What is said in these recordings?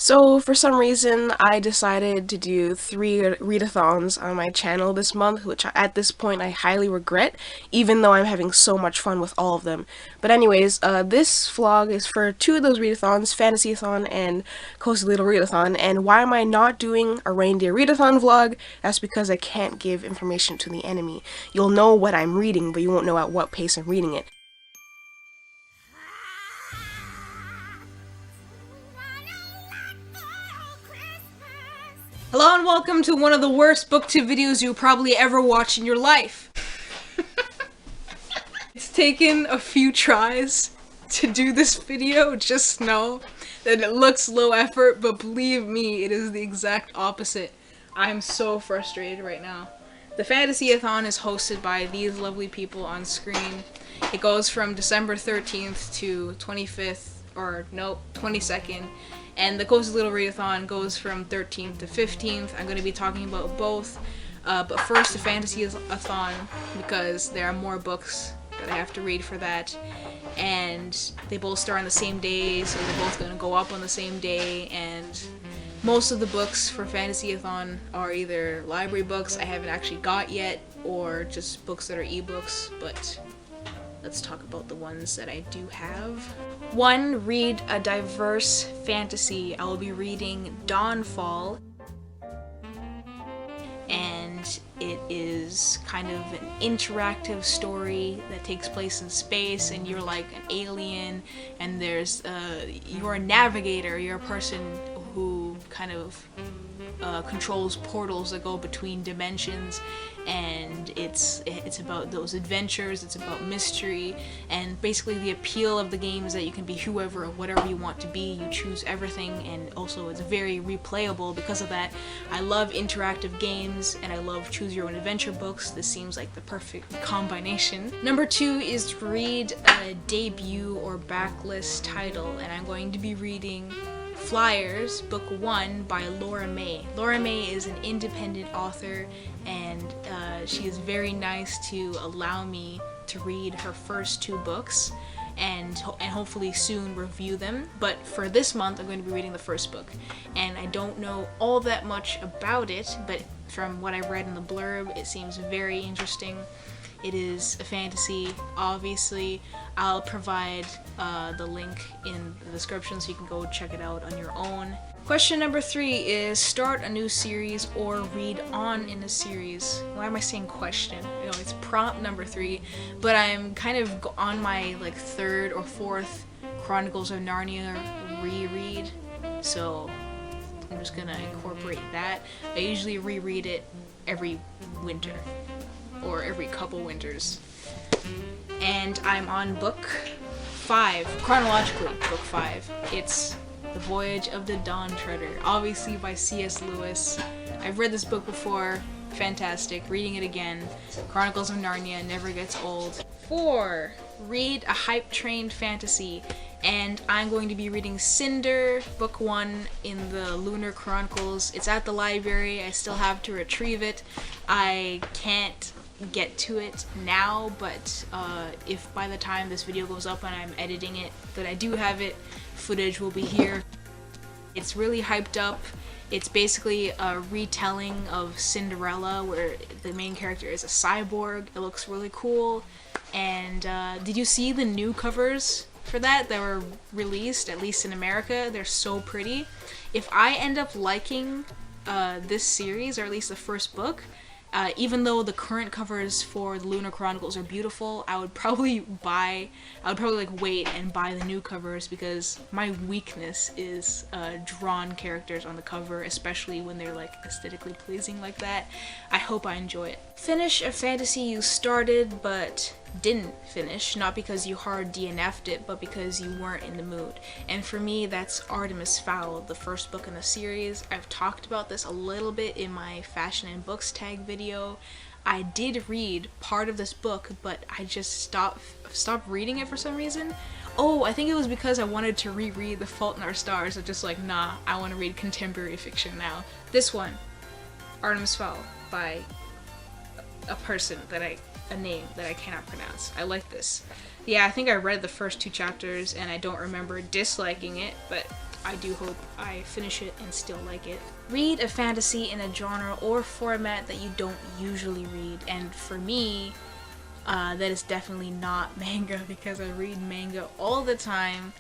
So for some reason, I decided to do 3 readathons on my channel this month, which at this point I highly regret, even though I'm having so much fun with all of them. But anyways, this vlog is for 2 of those readathons, Fantasy-A-Thon and Cozy Little Readathon. And why am I not doing a reindeer readathon vlog? That's because I can't give information to the enemy. You'll know what I'm reading, but you won't know at what pace I'm reading it. Hello and welcome to one of the worst booktube videos you'll probably ever watch in your life. It's taken a few tries to do this video. Just know that it looks low effort, but believe me, it is the exact opposite. I'm so frustrated right now. The Fantasy-A-Thon is hosted by these lovely people on screen. It goes from December 13th to 25th, or nope, 22nd. And the Cozy Little Readathon goes from 13th to 15th. I'm going to be talking about both. But first, the Fantasy-A-Thon, because there are more books that I have to read for that. And they both start on the same day, so they're both going to go up on the same day. And most of the books for Fantasy-A-Thon are either library books I haven't actually got yet, or just books that are ebooks, but let's talk about the ones that I do have. 1. Read a diverse fantasy. I will be reading Dawnfall, and it is kind of an interactive story that takes place in space, and you're like an alien, and there's you're a navigator, you're a person who kind of controls portals that go between dimensions, and it's about those adventures, it's about mystery, and basically the appeal of the game is that you can be whoever or whatever you want to be. You choose everything, and also it's very replayable because of that. I love interactive games, and I love choose your own adventure books. This seems like the perfect combination. Number 2 is to read a debut or backlist title, and I'm going to be reading Flyers, Book 1 by Laura May. Laura May is an independent author, and she is very nice to allow me to read her first 2 books and hopefully soon review them. But for this month, I'm going to be reading the first book, and I don't know all that much about it, but from what I read in the blurb, it seems very interesting. It is a fantasy, obviously. I'll provide the link in the description so you can go check it out on your own. Question number 3 is start a new series or read on in a series. Why am I saying question? You know, it's prompt number 3, but I'm kind of on my like 3rd or 4th Chronicles of Narnia reread, so I'm just gonna incorporate that. I usually reread it every winter, or every couple winters. And I'm on book 5, chronologically, book 5. It's The Voyage of the Dawn Treader, obviously by C.S. Lewis. I've read this book before, fantastic, reading it again. Chronicles of Narnia never gets old. 4, read a hype-trained fantasy, and I'm going to be reading Cinder, book 1 in the Lunar Chronicles. It's at the library, I still have to retrieve it. I can't get to it now, but if by the time this video goes up and I'm editing it that I do have it, footage will be here. It's really hyped up. It's basically a retelling of Cinderella where the main character is a cyborg. It looks really cool. And did you see the new covers for that were released, at least in America? They're so pretty. If I end up liking this series, or at least the first book, even though the current covers for the Lunar Chronicles are beautiful, I would probably like wait and buy the new covers, because my weakness is drawn characters on the cover, especially when they're like aesthetically pleasing like that. I hope I enjoy it. Finish a fantasy you started but didn't finish, not because you hard DNF'd it, but because you weren't in the mood. And for me, that's Artemis Fowl, the first book in the series. I've talked about this a little bit in my Fashion and Books tag video. I did read part of this book, but I just stopped reading it for some reason. Oh, I think it was because I wanted to reread The Fault in Our Stars. I'm just like, nah, I want to read contemporary fiction now. This one, Artemis Fowl, by a name that I cannot pronounce. I like this. Yeah, I think I read the first 2 chapters and I don't remember disliking it, but I do hope I finish it and still like it. Read a fantasy in a genre or format that you don't usually read, and for me, that is definitely not manga, because I read manga all the time.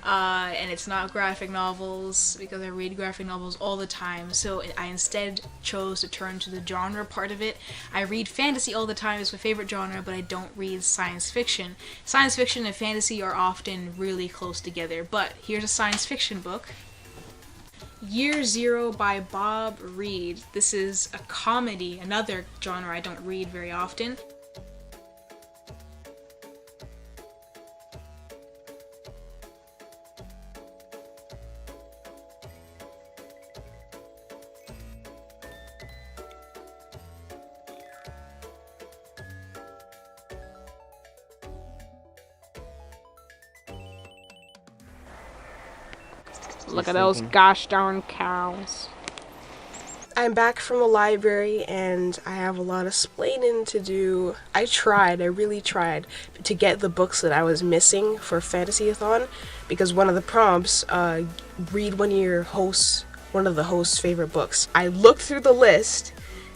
And it's not graphic novels, because I read graphic novels all the time, so I instead chose to turn to the genre part of it. I read fantasy all the time, it's my favorite genre, but I don't read science fiction. Science fiction and fantasy are often really close together, but here's a science fiction book. Year Zero by Bob Reed. This is a comedy, another genre I don't read very often. Look at those gosh darn cows. I'm back from the library and I have a lot of splaining to do. I really tried to get the books that I was missing for Fantasy-A-Thon, because one of the prompts, read one of the host's favorite books. I looked through the list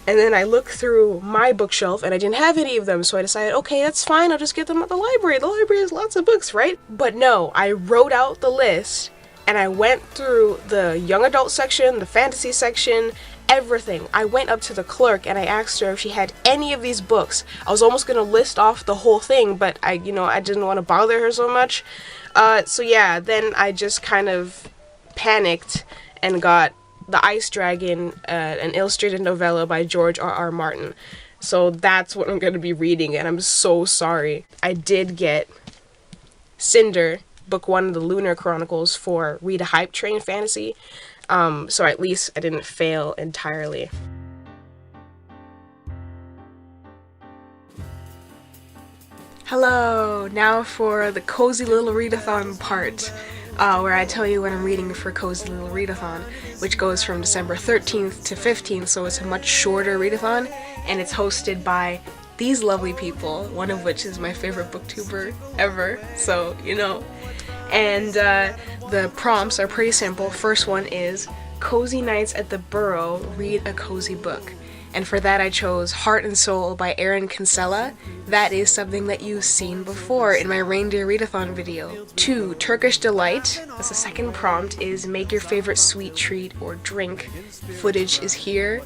and then I looked through my bookshelf and I didn't have any of them, so I decided, okay, that's fine, I'll just get them at the library. The library has lots of books, right? But no, I wrote out the list and I went through the young adult section, the fantasy section, everything. I went up to the clerk and I asked her if she had any of these books. I was almost gonna list off the whole thing, but I didn't want to bother her so much. So yeah, then I just kind of panicked and got The Ice Dragon, an illustrated novella by George R.R. Martin. So that's what I'm gonna be reading, and I'm so sorry. I did get Cinder, book 1 of the Lunar Chronicles, for Read a Hype Train Fantasy. So at least I didn't fail entirely. Hello! Now for the Cozy Little Readathon part, where I tell you what I'm reading for Cozy Little Readathon, which goes from December 13th to 15th, so it's a much shorter readathon, and it's hosted by these lovely people, one of which is my favorite booktuber ever, so, you know. And the prompts are pretty simple. First one is, Cozy Nights at the Burrow, read a cozy book. And for that I chose Heart and Soul by Aaron Kinsella. That is something that you've seen before in my Reindeer Readathon video. 2. Turkish Delight. That's the second prompt, is make your favorite sweet treat or drink. Footage is here.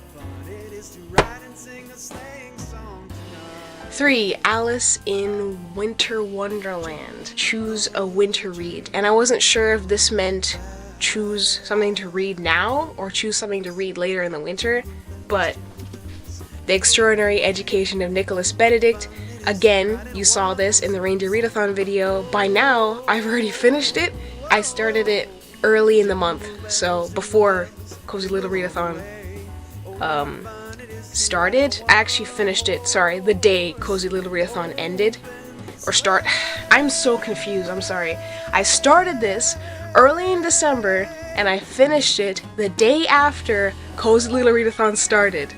3. Alice in Winter Wonderland. Choose a winter read. And I wasn't sure if this meant choose something to read now or choose something to read later in the winter, but The Extraordinary Education of Nicholas Benedict. Again, you saw this in the Reindeer Readathon video. By now, I've already finished it. I started it early in the month, so before Cozy Little Readathon started. I actually finished it, the day Cozy Little Readathon ended. I'm so confused, I'm sorry. I started this early in December, and I finished it the day after Cozy Little Readathon started.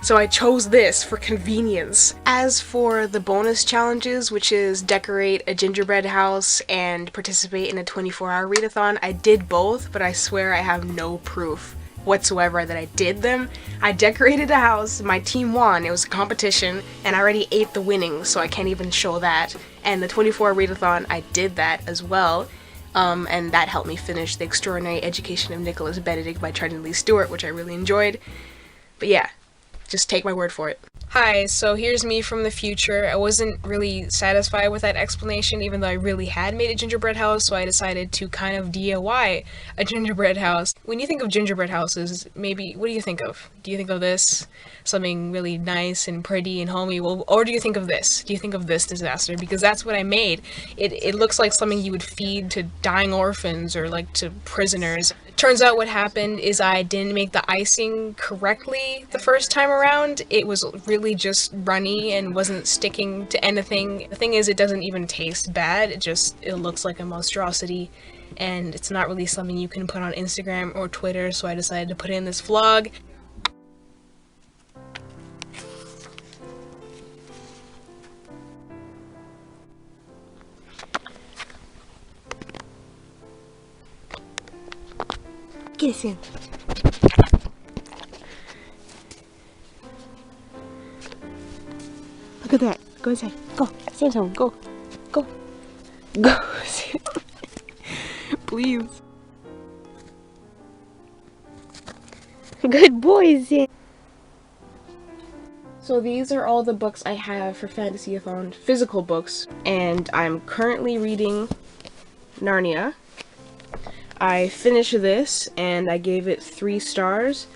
So I chose this for convenience. As for the bonus challenges, which is decorate a gingerbread house and participate in a 24-hour readathon, I did both, but I swear I have no proof whatsoever that I did them. I decorated a house, my team won, it was a competition, and I already ate the winnings, so I can't even show that. And the 24-hour readathon, I did that as well, and that helped me finish The Extraordinary Education of Nicholas Benedict by Charlie Lee Stewart, which I really enjoyed. But yeah, just take my word for it. Hi, so here's me from the future. I wasn't really satisfied with that explanation, even though I really had made a gingerbread house, so I decided to kind of DIY a gingerbread house. When you think of gingerbread houses, maybe, what do you think of? Do you think of this? Something really nice and pretty and homey? Well, or do you think of this? Do you think of this disaster? Because that's what I made. It looks like something you would feed to dying orphans or like to prisoners. Turns out what happened is I didn't make the icing correctly the first time around. It was really just runny and wasn't sticking to anything. The thing is, it doesn't even taste bad. It looks like a monstrosity, and it's not really something you can put on Instagram or Twitter, so I decided to put it in this vlog. Opalescent. Look at that. Go inside. Go. Samsung, go. Go. Go. Please. Good boy, Sam. So these are all the books I have for Fantasy-A-Thon, physical books, and I'm currently reading Narnia. I finished this and I gave it 3 stars.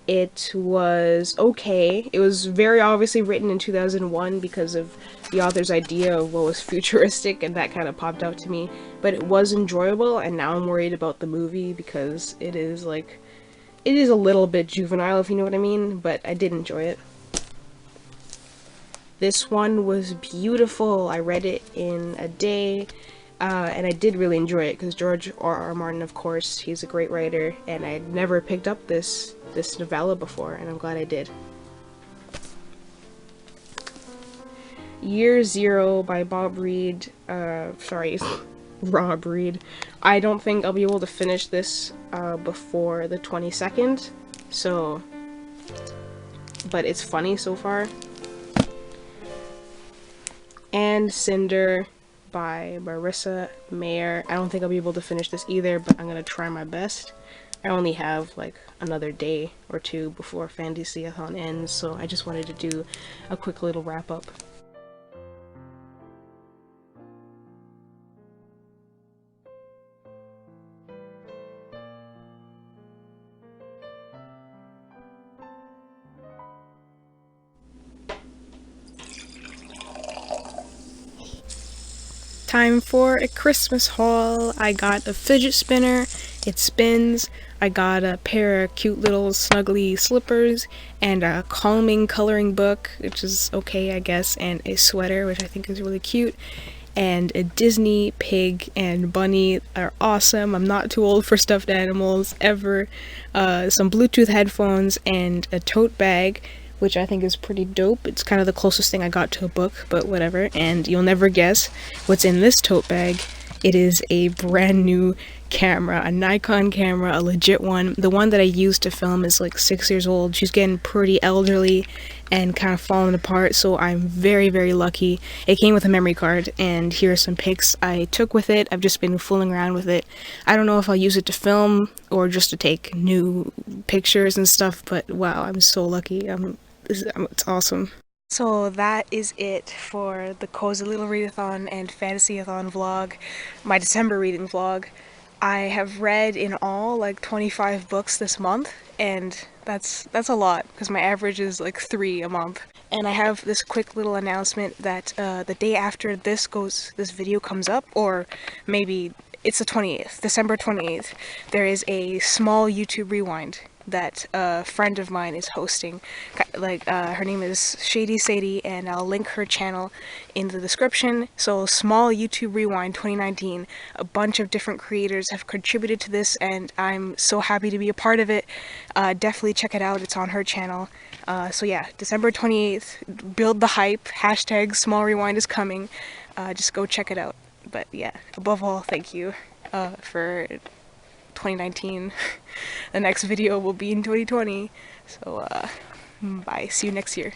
It was okay. It was very obviously written in 2001 because of the author's idea of what was futuristic, and that kind of popped out to me. But it was enjoyable, and now I'm worried about the movie because it is a little bit juvenile, if you know what I mean, but I did enjoy it. This one was beautiful. I read it in a day, and I did really enjoy it because George R.R. Martin, of course, he's a great writer, and I had never picked up this novella before, and I'm glad I did. Year Zero by Rob Reed. I don't think I'll be able to finish this before the 22nd, so, but it's funny so far. And Cinder by Marissa Mayer. I don't think I'll be able to finish this either, but I'm gonna try my best. I only have like another day or two before Fantasy-A-Thon ends, so I just wanted to do a quick little wrap up. Time for a Christmas haul. I got a fidget spinner, it spins. I got a pair of cute little snuggly slippers, and a calming coloring book, which is okay I guess, and a sweater, which I think is really cute. And a Disney pig and bunny are awesome. I'm not too old for stuffed animals, ever. Some Bluetooth headphones, and a tote bag, which I think is pretty dope. It's kind of the closest thing I got to a book, but whatever. And you'll never guess what's in this tote bag. It is a brand new camera, a Nikon camera, a legit one. The one that I used to film is like 6 years old. She's getting pretty elderly and kind of falling apart, so I'm very, very lucky. It came with a memory card, and here are some pics I took with it. I've just been fooling around with it. I don't know if I'll use it to film or just to take new pictures and stuff, but wow, I'm so lucky. It's awesome. So that is it for the Cozy Little Readathon and Fantasy-A-Thon vlog, my December reading vlog. I have read in all like 25 books this month, and that's a lot because my average is like 3 a month. And I have this quick little announcement that the day after this video comes up, or maybe it's the 28th, December 28th, there is a small YouTube rewind that a friend of mine is hosting. Her name is Shady Sadie, and I'll link her channel in the description. So small YouTube rewind 2019. A bunch of different creators have contributed to this, and I'm so happy to be a part of it. Definitely check it out. It's on her channel. So yeah, December 28th. Build the hype. Hashtag small rewind is coming. Just go check it out. But yeah, above all, thank you for 2019. The next video will be in 2020. So bye. See you next year.